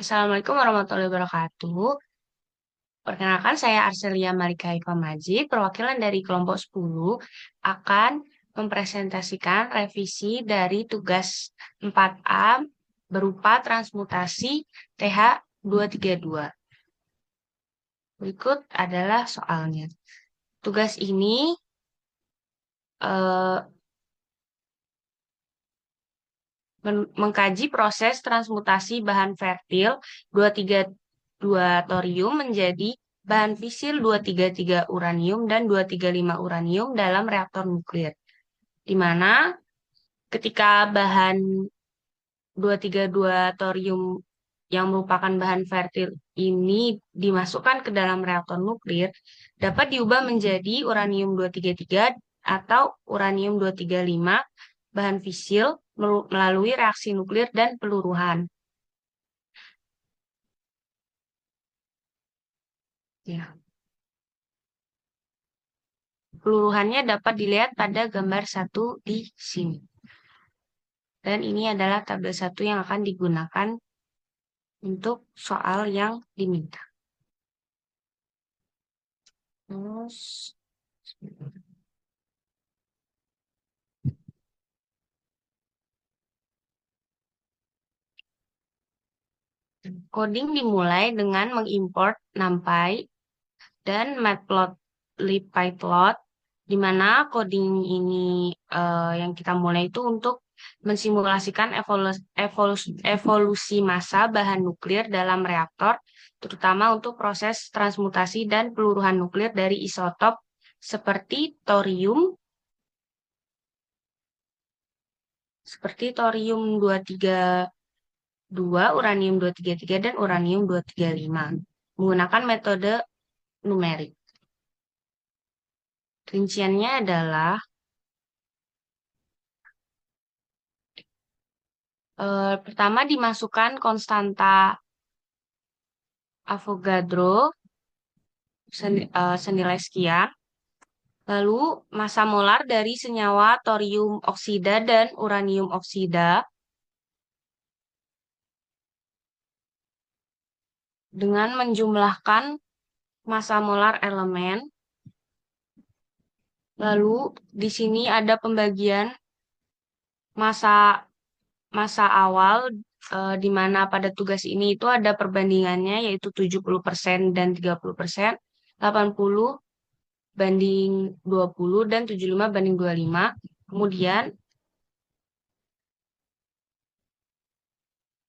Assalamualaikum warahmatullahi wabarakatuh. Perkenalkan, saya Arselia Malika Iva Majid, perwakilan dari kelompok 10, akan mempresentasikan revisi dari tugas 4A berupa transmutasi TH232. Berikut adalah soalnya. Tugas ini eh, mengkaji proses transmutasi bahan fertil 232 thorium menjadi bahan fisil 233 uranium dan 235 uranium dalam reaktor nuklir. Di mana ketika bahan 232 thorium yang merupakan bahan fertil ini dimasukkan ke dalam reaktor nuklir, dapat diubah menjadi uranium 233 atau uranium 235 bahan fisil melalui reaksi nuklir dan peluruhan. Ya. Peluruhannya dapat dilihat pada gambar 1 di sini. Dan ini adalah tabel 1 yang akan digunakan untuk soal yang diminta. Terus, coding dimulai dengan mengimport NumPy dan Matplotlib-Pyplot, di mana coding ini yang kita mulai itu untuk mensimulasikan evolusi massa bahan nuklir dalam reaktor, terutama untuk proses transmutasi dan peluruhan nuklir dari isotop seperti thorium 232, uranium 233, dan uranium 235 menggunakan metode numerik. Rinciannya adalah pertama dimasukkan konstanta Avogadro senilai sekian, lalu massa molar dari senyawa thorium oksida dan uranium oksida dengan menjumlahkan massa molar elemen. Lalu di sini ada pembagian massa masa awal, di mana pada tugas ini itu ada perbandingannya yaitu 70% dan 30%, 80 banding 20 dan 75 banding 25. Kemudian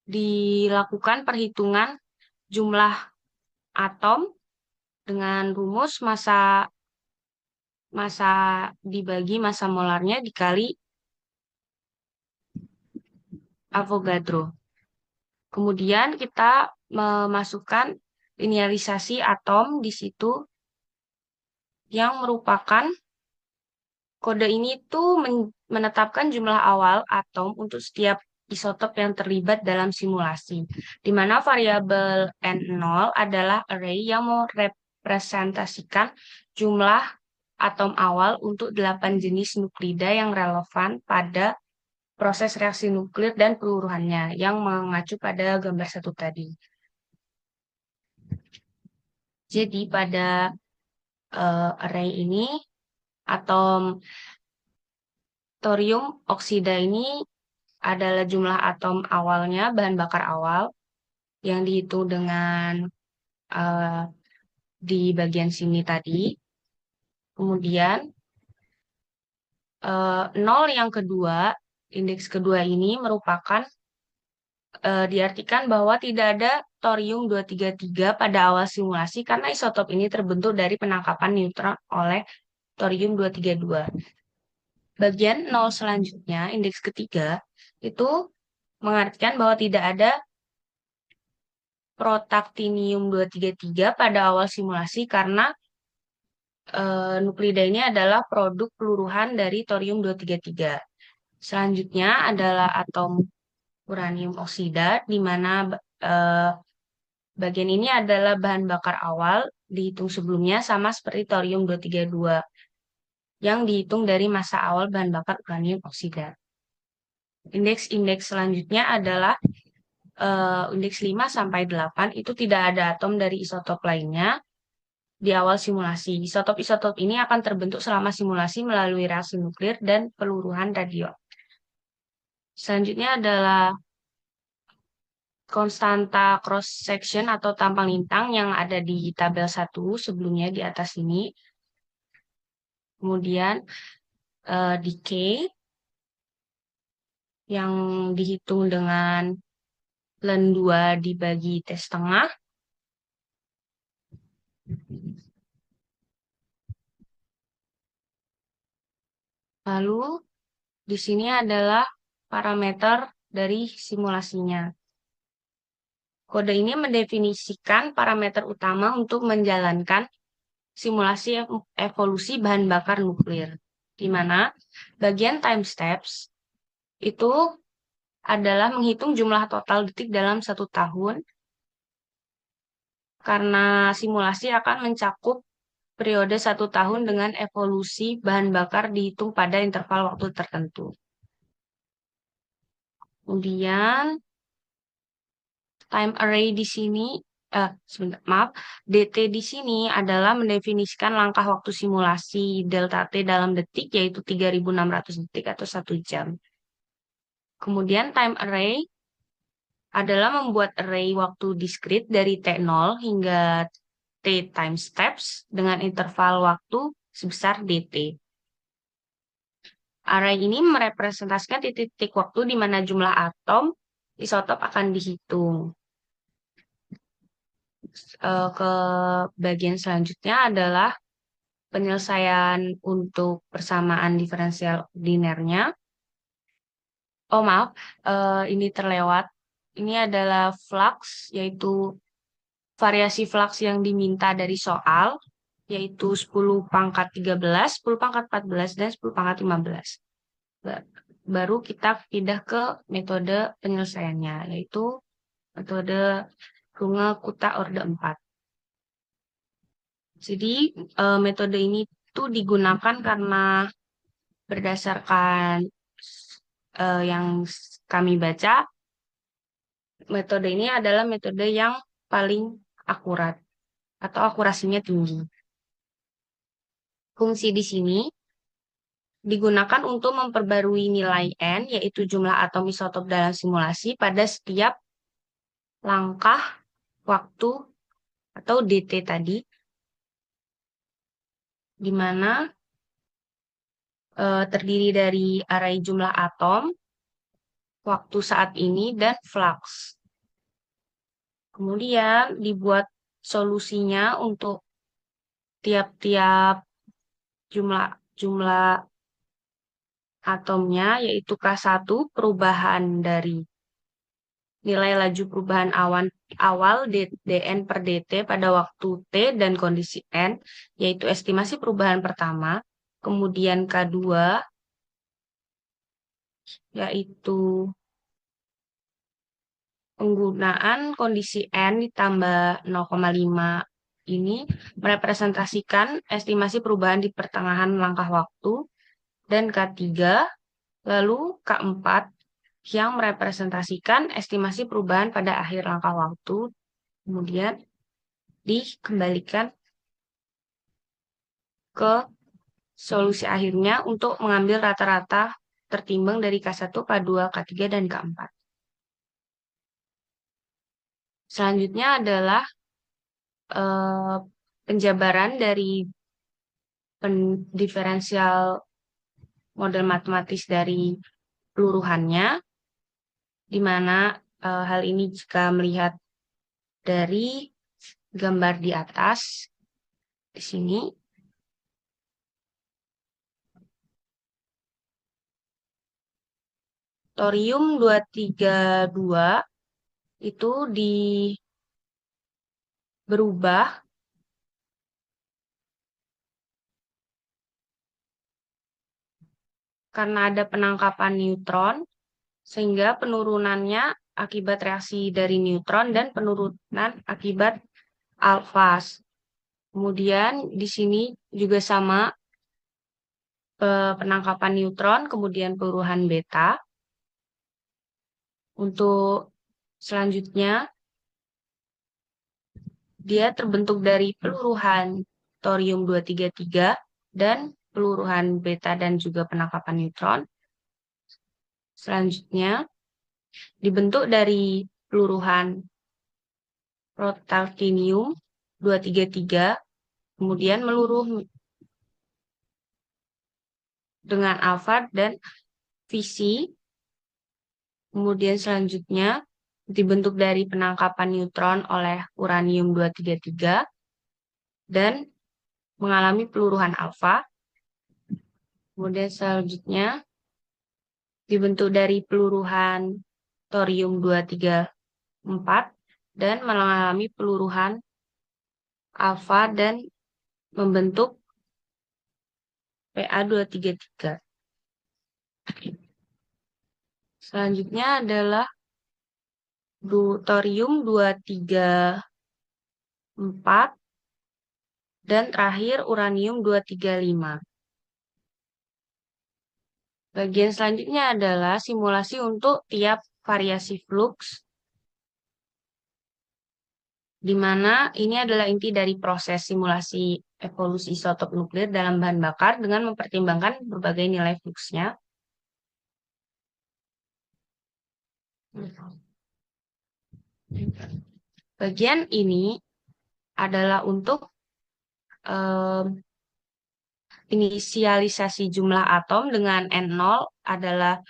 dilakukan perhitungan jumlah atom dengan rumus massa dibagi massa molarnya dikali Avogadro. Kemudian kita memasukkan linearisasi atom di situ yang merupakan kode ini tuh menetapkan jumlah awal atom untuk setiap isotop yang terlibat dalam simulasi, di mana variabel N0 adalah array yang merepresentasikan jumlah atom awal untuk 8 jenis nuklida yang relevan pada proses reaksi nuklir dan peluruhannya, yang mengacu pada gambar 1 tadi. Jadi pada array ini, atom thorium oksida ini adalah jumlah atom awalnya, bahan bakar awal, yang dihitung dengan di bagian sini tadi. Kemudian 0 yang kedua, indeks kedua ini merupakan diartikan bahwa tidak ada thorium 233 pada awal simulasi karena isotop ini terbentuk dari penangkapan neutron oleh thorium 232. Bagian 0 selanjutnya, indeks ketiga, itu mengartikan bahwa tidak ada protactinium 233 pada awal simulasi karena nuklida ini adalah produk peluruhan dari thorium 233. Selanjutnya adalah atom uranium oksida, di mana bagian ini adalah bahan bakar awal dihitung sebelumnya sama seperti thorium 232 yang dihitung dari massa awal bahan bakar uranium oksida. Indeks-indeks selanjutnya adalah indeks 5 sampai 8 itu tidak ada atom dari isotop lainnya di awal simulasi. Isotop-isotop ini akan terbentuk selama simulasi melalui reaksi nuklir dan peluruhan radio. Selanjutnya adalah konstanta cross section atau tampang lintang yang ada di tabel 1 sebelumnya di atas ini. Kemudian decay yang dihitung dengan ln 2 dibagi T setengah. Lalu di sini adalah parameter dari simulasinya. Kode ini mendefinisikan parameter utama untuk menjalankan simulasi evolusi bahan bakar nuklir, di mana bagian time steps itu adalah menghitung jumlah total detik dalam 1 tahun, karena simulasi akan mencakup periode 1 tahun dengan evolusi bahan bakar dihitung pada interval waktu tertentu. Kemudian time array di sini, DT di sini adalah mendefinisikan langkah waktu simulasi delta T dalam detik, yaitu 3.600 detik atau 1 jam. Kemudian time array adalah membuat array waktu diskrit dari T0 hingga T time steps dengan interval waktu sebesar DT. Array ini merepresentasikan titik-titik waktu di mana jumlah atom isotop akan dihitung. Ke bagian selanjutnya adalah penyelesaian untuk persamaan diferensial ordinernya. Oh maaf, ini terlewat. Ini adalah flux, yaitu variasi flux yang diminta dari soal, yaitu 10 pangkat 13, 10 pangkat 14, dan 10 pangkat 15. Baru kita pindah ke metode penyelesaiannya, yaitu metode Runge-Kutta-Orde 4. Jadi metode ini tuh digunakan karena berdasarkan yang kami baca, metode ini adalah metode yang paling akurat atau akurasinya tinggi. Fungsi di sini digunakan untuk memperbarui nilai N, yaitu jumlah atom isotop dalam simulasi pada setiap langkah waktu atau DT tadi, di mana terdiri dari array jumlah atom, waktu saat ini, dan flux. Kemudian dibuat solusinya untuk tiap-tiap jumlah atomnya, yaitu K1 perubahan dari nilai laju perubahan awal dN per dt pada waktu T dan kondisi N, yaitu estimasi perubahan pertama. Kemudian K2 yaitu penggunaan kondisi N ditambah 0,5 ini merepresentasikan estimasi perubahan di pertengahan langkah waktu, dan K3 lalu K4 yang merepresentasikan estimasi perubahan pada akhir langkah waktu, kemudian dikembalikan ke solusi akhirnya untuk mengambil rata-rata tertimbang dari K1, K2, K3, dan K4. Selanjutnya adalah penjabaran dari diferensial model matematis dari peluruhannya, di mana hal ini jika melihat dari gambar di atas, di sini, thorium 232 itu berubah karena ada penangkapan neutron, sehingga penurunannya akibat reaksi dari neutron dan penurunan akibat alfa. Kemudian di sini juga sama, penangkapan neutron, kemudian peluruhan beta. Untuk Selanjutnya, dia terbentuk dari peluruhan thorium-233 dan peluruhan beta dan juga penangkapan neutron. Selanjutnya, dibentuk dari peluruhan protactinium-233, kemudian meluruh dengan alfa dan fisi. Kemudian selanjutnya dibentuk dari penangkapan neutron oleh uranium-233 dan mengalami peluruhan alfa. Kemudian selanjutnya dibentuk dari peluruhan thorium-234 dan mengalami peluruhan alfa dan membentuk Pa233. Selanjutnya adalah thorium-234 dan terakhir uranium-235. Bagian selanjutnya adalah simulasi untuk tiap variasi flux, di mana ini adalah inti dari proses simulasi evolusi isotop nuklir dalam bahan bakar dengan mempertimbangkan berbagai nilai fluxnya. Bagian ini adalah untuk inisialisasi jumlah atom dengan N0 adalah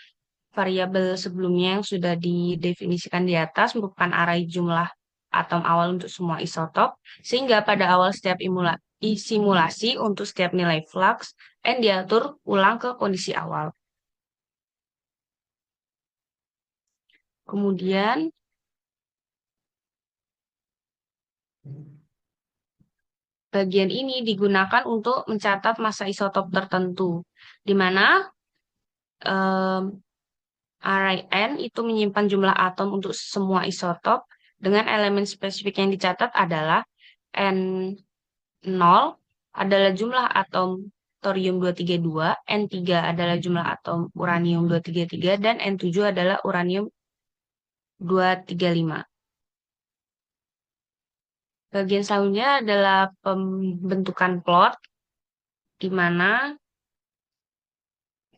variabel sebelumnya yang sudah didefinisikan di atas merupakan array jumlah atom awal untuk semua isotop, sehingga pada awal setiap simulasi untuk setiap nilai flux, N diatur ulang ke kondisi awal. Kemudian, bagian ini digunakan untuk mencatat massa isotop tertentu, di mana array N itu menyimpan jumlah atom untuk semua isotop dengan elemen spesifik yang dicatat adalah N0 adalah jumlah atom thorium-232, N3 adalah jumlah atom uranium-233, dan N7 adalah uranium-235. Bagian selanjutnya adalah pembentukan plot, di mana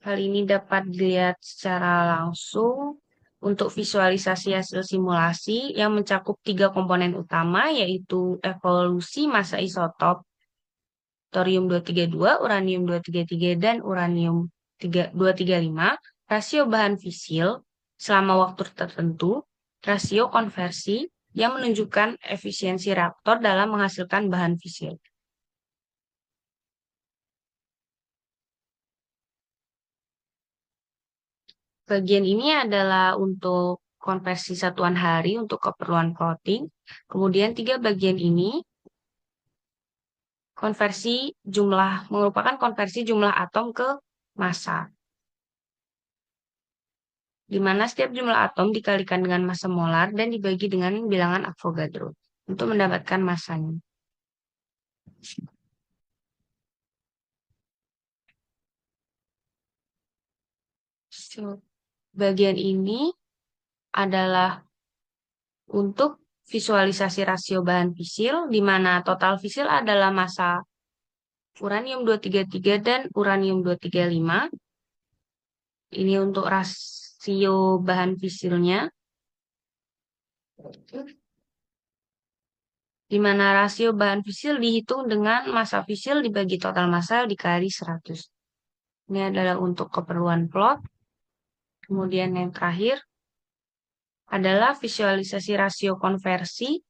hal ini dapat dilihat secara langsung untuk visualisasi hasil simulasi yang mencakup 3 komponen utama, yaitu evolusi massa isotop thorium-232, uranium-233, dan uranium-235, rasio bahan fisil selama waktu tertentu, rasio konversi yang menunjukkan efisiensi reaktor dalam menghasilkan bahan fisil. Bagian ini adalah untuk konversi satuan hari untuk keperluan plotting. Kemudian 3 bagian ini merupakan konversi jumlah atom ke massa, di mana setiap jumlah atom dikalikan dengan massa molar dan dibagi dengan bilangan Avogadro untuk mendapatkan massanya. Bagian ini adalah untuk visualisasi rasio bahan fisil, di mana total fisil adalah massa uranium-233 dan uranium-235. Ini untuk rasio bahan fisilnya, di mana rasio bahan fisil dihitung dengan massa fisil dibagi total massa dikali 100. Ini adalah untuk keperluan plot. Kemudian yang terakhir adalah visualisasi rasio konversi,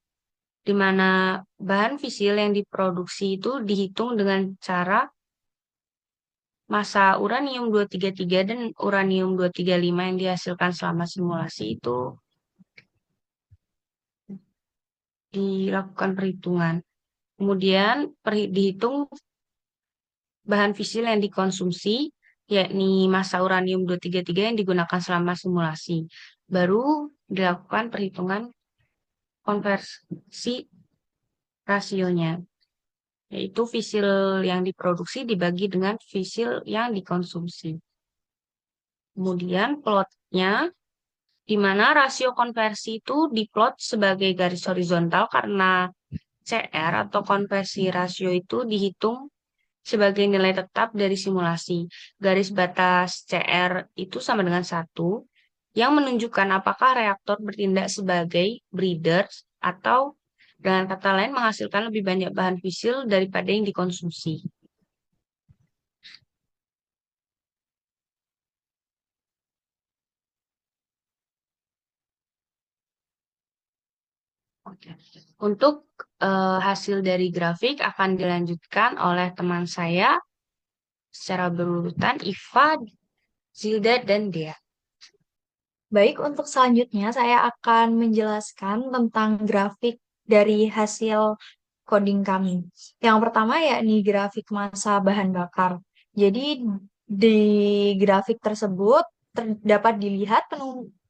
di mana bahan fisil yang diproduksi itu dihitung dengan cara massa uranium-233 dan uranium-235 yang dihasilkan selama simulasi itu dilakukan perhitungan. Kemudian dihitung bahan fisil yang dikonsumsi, yakni massa uranium-233 yang digunakan selama simulasi. Baru dilakukan perhitungan konversi rasionya, yaitu fisil yang diproduksi dibagi dengan fisil yang dikonsumsi. Kemudian plotnya di mana rasio konversi itu diplot sebagai garis horizontal karena CR atau konversi rasio itu dihitung sebagai nilai tetap dari simulasi. Garis batas CR itu sama dengan 1, yang menunjukkan apakah reaktor bertindak sebagai breeder atau dengan kata lain menghasilkan lebih banyak bahan fisil daripada yang dikonsumsi. Oke. Untuk hasil dari grafik akan dilanjutkan oleh teman saya secara berurutan, Iva, Zilda, dan Dea. Baik, untuk selanjutnya saya akan menjelaskan tentang grafik dari hasil coding kami. Yang pertama yakni grafik massa bahan bakar. Jadi di grafik tersebut dapat dilihat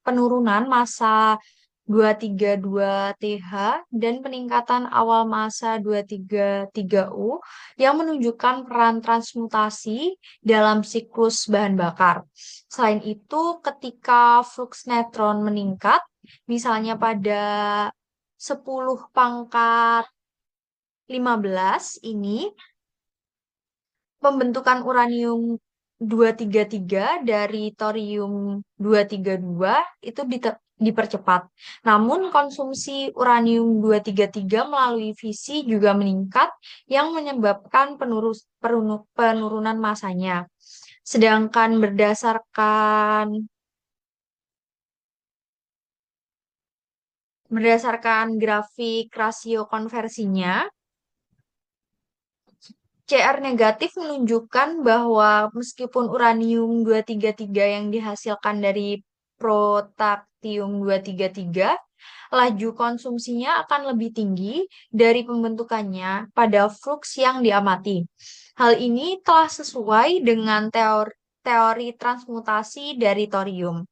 penurunan massa 232 TH dan peningkatan awal massa 233U yang menunjukkan peran transmutasi dalam siklus bahan bakar. Selain itu, ketika flux netron meningkat, misalnya pada 10 pangkat 15 ini, pembentukan uranium 233 dari thorium 232 itu dipercepat. Namun konsumsi uranium 233 melalui fisi juga meningkat yang menyebabkan penurunan masanya. Sedangkan berdasarkan grafik rasio konversinya, CR negatif menunjukkan bahwa meskipun uranium 233 yang dihasilkan dari protaktium 233, laju konsumsinya akan lebih tinggi dari pembentukannya pada flux yang diamati. Hal ini telah sesuai dengan teori transmutasi dari thorium.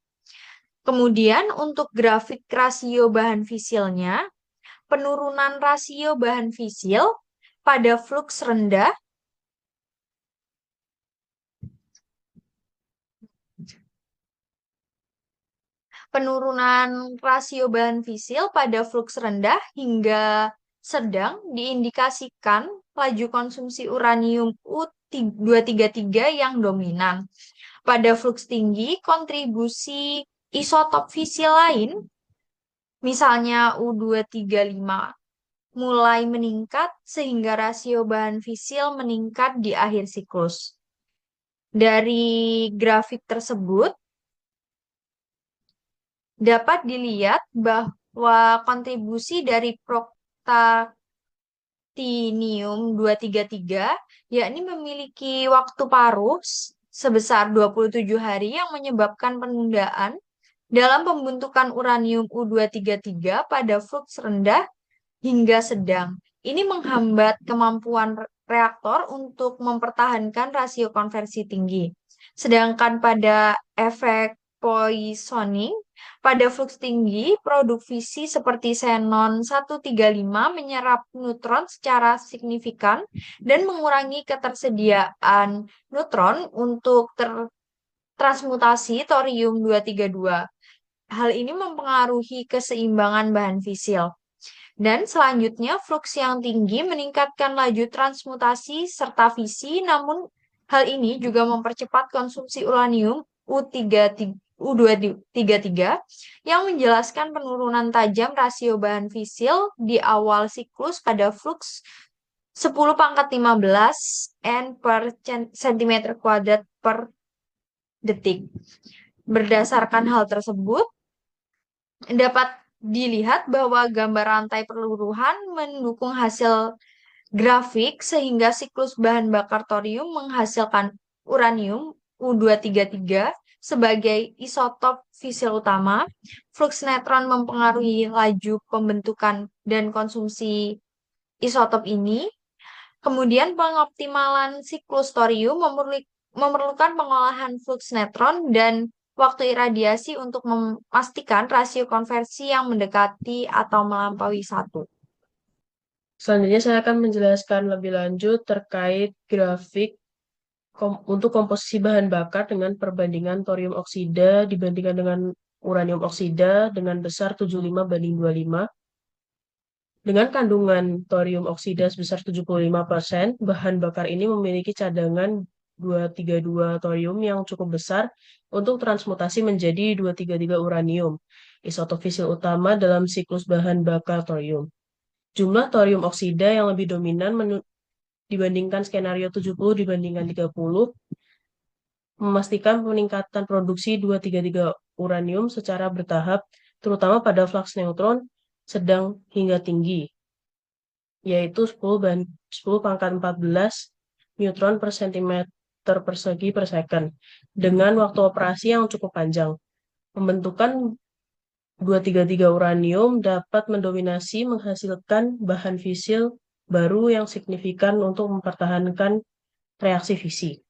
Kemudian untuk grafik rasio bahan fisilnya, penurunan rasio bahan fisil pada flux rendah, penurunan rasio bahan fisil pada flux rendah hingga sedang diindikasikan laju konsumsi uranium U233 yang dominan. Pada flux tinggi, kontribusi isotop fisil lain, misalnya U235, mulai meningkat sehingga rasio bahan fisil meningkat di akhir siklus. Dari grafik tersebut dapat dilihat bahwa kontribusi dari Protactinium 233 yakni memiliki waktu paruh sebesar 27 hari yang menyebabkan penundaan dalam pembentukan uranium U233 pada flux rendah hingga sedang. Ini menghambat kemampuan reaktor untuk mempertahankan rasio konversi tinggi. Sedangkan pada efek poisoning, pada flux tinggi, produk fisi seperti xenon 135 menyerap neutron secara signifikan dan mengurangi ketersediaan neutron untuk transmutasi thorium 232. Hal ini mempengaruhi keseimbangan bahan fisil. Dan selanjutnya, flux yang tinggi meningkatkan laju transmutasi serta fisi, namun hal ini juga mempercepat konsumsi uranium U233 yang menjelaskan penurunan tajam rasio bahan fisil di awal siklus pada flux 10 pangkat 15 N per centimeter kuadrat per detik. Berdasarkan hal tersebut, dapat dilihat bahwa gambar rantai perluruhan mendukung hasil grafik sehingga siklus bahan bakar thorium menghasilkan uranium U233 sebagai isotop fisil utama. Flux neutron mempengaruhi laju pembentukan dan konsumsi isotop ini. Kemudian pengoptimalan siklus thorium memerlukan pengolahan flux neutron dan waktu iradiasi untuk memastikan rasio konversi yang mendekati atau melampaui 1. Selanjutnya saya akan menjelaskan lebih lanjut terkait grafik untuk komposisi bahan bakar dengan perbandingan thorium oksida dibandingkan dengan uranium oksida dengan besar 75:25. Dengan kandungan thorium oksida sebesar 75%, bahan bakar ini memiliki cadangan 232 thorium yang cukup besar untuk transmutasi menjadi 233 uranium, isotop fisil utama dalam siklus bahan bakar thorium. Jumlah thorium oksida yang lebih dominan dibandingkan skenario 70 dibandingkan 30 memastikan peningkatan produksi 233 uranium secara bertahap, terutama pada flux neutron sedang hingga tinggi, yaitu 10 pangkat 14 neutron per sentimeter persegi per second, dengan waktu operasi yang cukup panjang. Pembentukan 233 uranium dapat mendominasi menghasilkan bahan fisil baru yang signifikan untuk mempertahankan reaksi fisi.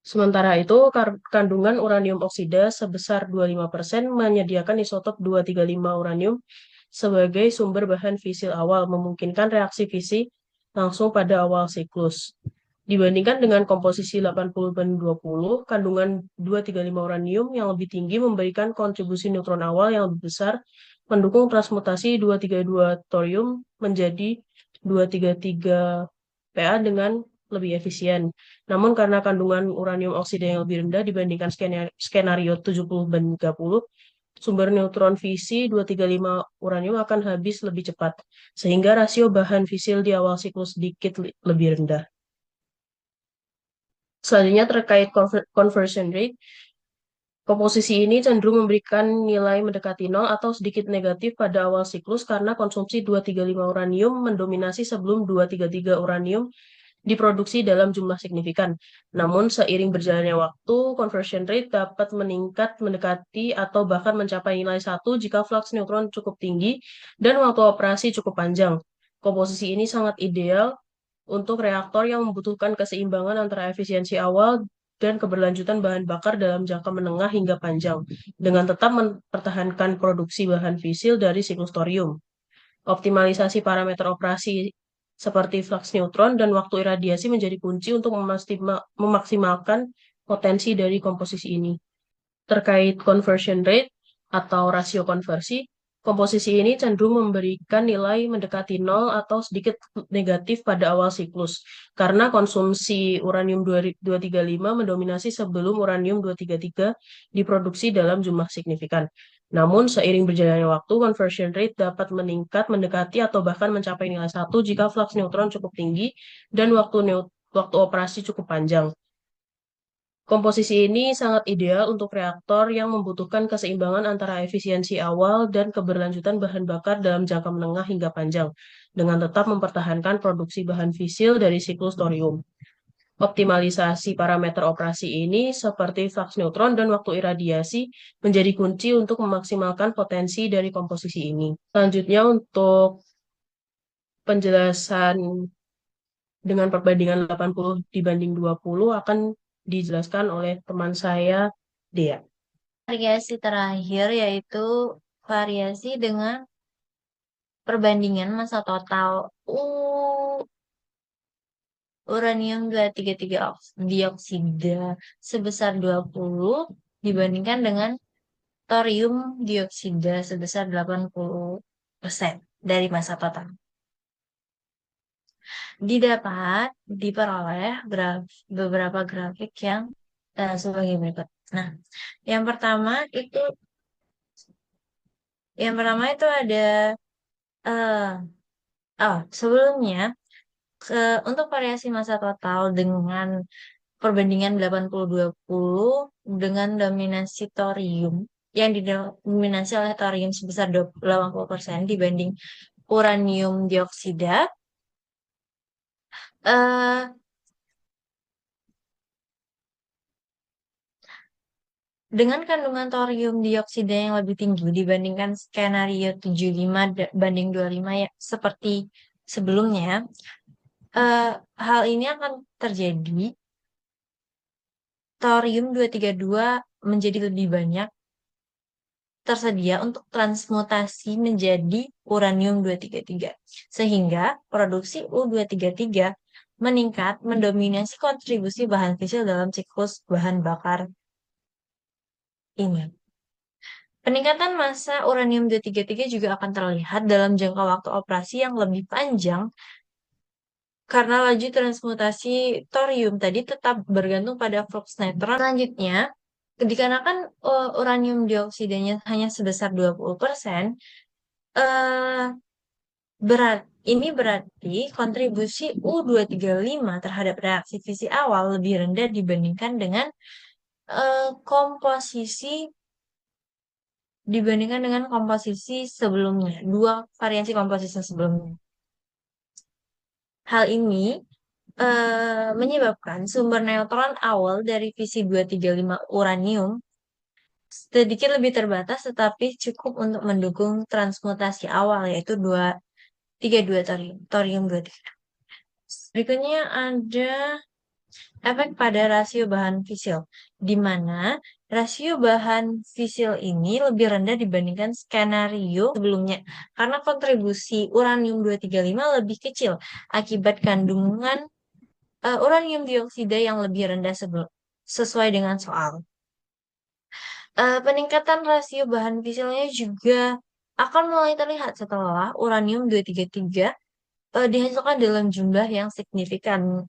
Sementara itu, kandungan uranium oksida sebesar 25% menyediakan isotop 235 uranium sebagai sumber bahan fisil awal, memungkinkan reaksi fisi langsung pada awal siklus. Dibandingkan dengan komposisi 80-20, kandungan 235 uranium yang lebih tinggi memberikan kontribusi neutron awal yang lebih besar, mendukung transmutasi 232 thorium menjadi 233 Pa dengan lebih efisien. Namun karena kandungan uranium oksida yang lebih rendah dibandingkan skenario 70-30, sumber neutron fisi 235 uranium akan habis lebih cepat, sehingga rasio bahan fisil di awal siklus sedikit lebih rendah. Selanjutnya terkait conversion rate, komposisi ini cenderung memberikan nilai mendekati 0 atau sedikit negatif pada awal siklus karena konsumsi 235 uranium mendominasi sebelum 233 uranium diproduksi dalam jumlah signifikan. Namun, seiring berjalannya waktu, conversion rate dapat meningkat mendekati atau bahkan mencapai nilai 1 jika flux neutron cukup tinggi dan waktu operasi cukup panjang. Komposisi ini sangat ideal untuk reaktor yang membutuhkan keseimbangan antara efisiensi awal dan keberlanjutan bahan bakar dalam jangka menengah hingga panjang, dengan tetap mempertahankan produksi bahan fisil dari siklus thorium. Optimalisasi parameter operasi seperti flux neutron dan waktu iradiasi menjadi kunci untuk memaksimalkan potensi dari komposisi ini. Terkait conversion rate atau rasio konversi, komposisi ini cenderung memberikan nilai mendekati 0 atau sedikit negatif pada awal siklus, karena konsumsi uranium 235 mendominasi sebelum uranium 233 diproduksi dalam jumlah signifikan. Namun, seiring berjalannya waktu, conversion rate dapat meningkat mendekati atau bahkan mencapai nilai 1 jika flux neutron cukup tinggi dan waktu operasi cukup panjang. Komposisi ini sangat ideal untuk reaktor yang membutuhkan keseimbangan antara efisiensi awal dan keberlanjutan bahan bakar dalam jangka menengah hingga panjang, dengan tetap mempertahankan produksi bahan fisil dari siklus thorium. Optimalisasi parameter operasi ini seperti flux neutron dan waktu iradiasi menjadi kunci untuk memaksimalkan potensi dari komposisi ini. Selanjutnya untuk penjelasan dengan perbandingan 80/20 akan dijelaskan oleh teman saya, Dea. Variasi terakhir yaitu variasi dengan perbandingan massa total uranium 233 dioksida sebesar 20 dibandingkan dengan thorium dioksida sebesar 80% dari massa total. Didapat diperoleh beberapa grafik yang sebagai berikut. Nah, yang pertama itu ada sebelumnya untuk variasi massa total dengan perbandingan 80-20 dengan dominasi thorium yang didominasi oleh thorium sebesar 80% dibanding uranium dioksida. Dengan kandungan thorium dioksida yang lebih tinggi dibandingkan skenario 75/25 ya, seperti sebelumnya, hal ini akan terjadi. Thorium 232 menjadi lebih banyak, tersedia untuk transmutasi menjadi uranium 233. Sehingga produksi U233 meningkat mendominasi kontribusi bahan fisil dalam siklus bahan bakar ini. Peningkatan massa uranium 233 juga akan terlihat dalam jangka waktu operasi yang lebih panjang karena laju transmutasi thorium tadi tetap bergantung pada flux neutron. Selanjutnya, dikarenakan uranium dioksidanya hanya sebesar 20%, eh, ini berarti kontribusi U235 terhadap reaksi fisi awal lebih rendah dibandingkan dengan komposisi sebelumnya, dua variasi komposisi sebelumnya. Hal ini menyebabkan sumber neutron awal dari fisi 235 uranium sedikit lebih terbatas tetapi cukup untuk mendukung transmutasi awal yaitu 232 thorium 23. Berikutnya ada efek pada rasio bahan fisil, di mana rasio bahan fisil ini lebih rendah dibandingkan skenario sebelumnya karena kontribusi uranium 235 lebih kecil akibat kandungan uranium dioksida yang lebih rendah sesuai dengan soal. Peningkatan rasio bahan fisilnya juga akan mulai terlihat setelah uranium 233 dihasilkan dalam jumlah yang signifikan,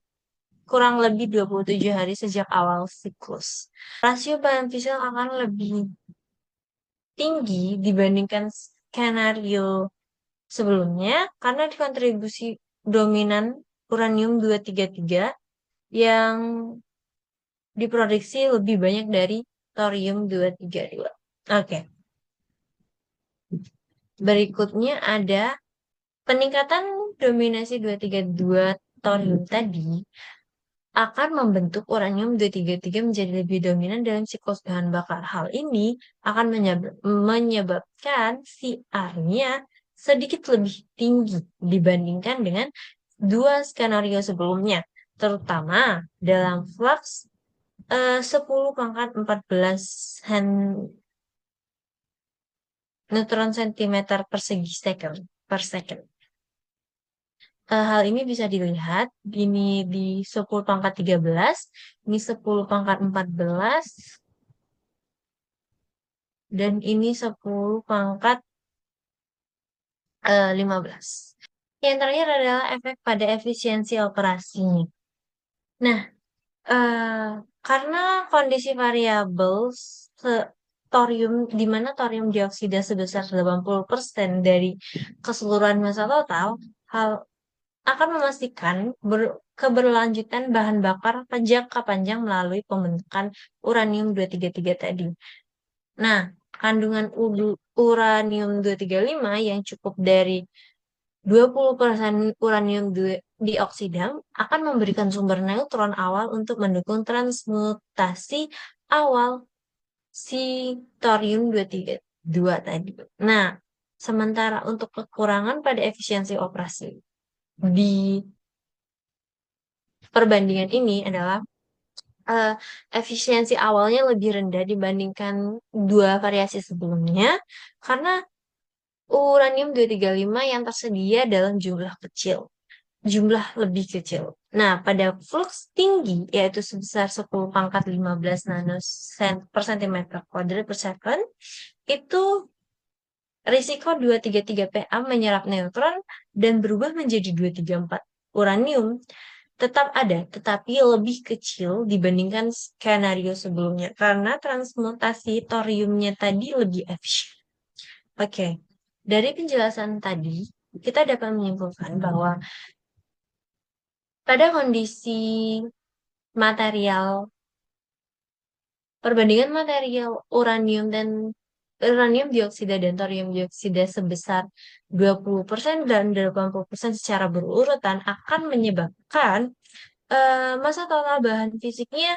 kurang lebih 27 hari sejak awal siklus. Rasio bahan fisil akan lebih tinggi dibandingkan skenario sebelumnya karena dikontribusi dominan uranium 233 yang diproduksi lebih banyak dari thorium 232. Oke. Berikutnya ada peningkatan dominasi 232 thorium tadi akan membentuk uranium 233 menjadi lebih dominan dalam siklus bahan bakar. Hal ini akan menyebabkan CR-nya sedikit lebih tinggi dibandingkan dengan dua skenario sebelumnya, terutama dalam flux 10 pangkat 14 neutron centimeter per second. Hal ini bisa dilihat ini di 10 pangkat 13, ini 10 pangkat 14, dan ini 10 pangkat 15. Yang terakhir adalah efek pada efisiensi operasi. Nah, karena kondisi variabel thorium, di mana thorium dioksida sebesar 80% dari keseluruhan massa total, hal akan memastikan keberlanjutan bahan bakar jangka panjang melalui pembentukan uranium 233 tadi. Nah, kandungan uranium 235 yang cukup dari 20% uranium dioksida akan memberikan sumber neutron awal untuk mendukung transmutasi awal si thorium 232 tadi. Nah, sementara untuk kekurangan pada efisiensi operasi di perbandingan ini adalah efisiensi awalnya lebih rendah dibandingkan dua variasi sebelumnya karena uranium 235 yang tersedia dalam jumlah lebih kecil. Nah, pada flux tinggi, yaitu sebesar 10 pangkat 15 per centimeter kuadrat per second, itu risiko 233 Pa menyerap neutron dan berubah menjadi 234 uranium tetap ada, tetapi lebih kecil dibandingkan skenario sebelumnya karena transmutasi thoriumnya tadi lebih efisien. Oke, dari penjelasan tadi, kita dapat menyimpulkan bahwa pada kondisi perbandingan material uranium dioksida dan thorium dioksida sebesar 20% dan 80% secara berurutan akan menyebabkan massa total bahan fisiknya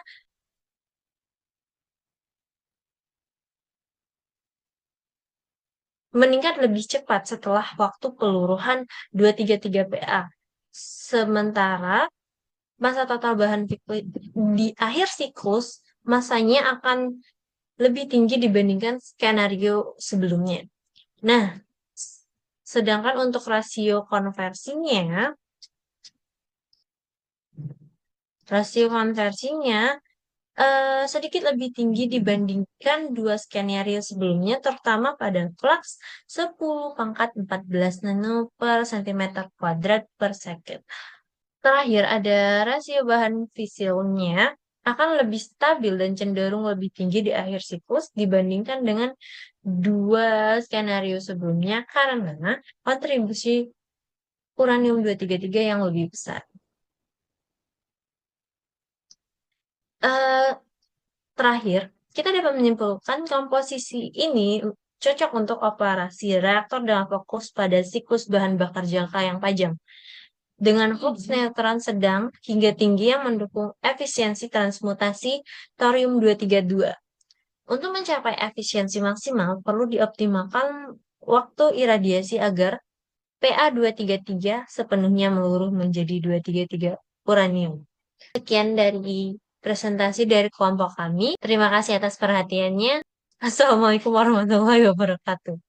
meningkat lebih cepat setelah waktu peluruhan 233 Pa. Sementara massa total bahan di akhir siklus, massanya akan lebih tinggi dibandingkan skenario sebelumnya. Nah, sedangkan untuk rasio konversinya sedikit lebih tinggi dibandingkan dua skenario sebelumnya, terutama pada flux 10 pangkat 14 nano per centimeter kuadrat per second. Terakhir, ada rasio bahan fisilnya akan lebih stabil dan cenderung lebih tinggi di akhir siklus dibandingkan dengan dua skenario sebelumnya karena kontribusi uranium 233 yang lebih besar. Eh, Terakhir, kita dapat menyimpulkan komposisi ini cocok untuk operasi reaktor dengan fokus pada siklus bahan bakar jangka yang panjang, dengan flux neutron sedang hingga tinggi yang mendukung efisiensi transmutasi thorium-232. Untuk mencapai efisiensi maksimal, perlu dioptimalkan waktu iradiasi agar Pa233 sepenuhnya meluruh menjadi 233 uranium. Sekian dari presentasi dari kelompok kami. Terima kasih atas perhatiannya. Assalamualaikum warahmatullahi wabarakatuh.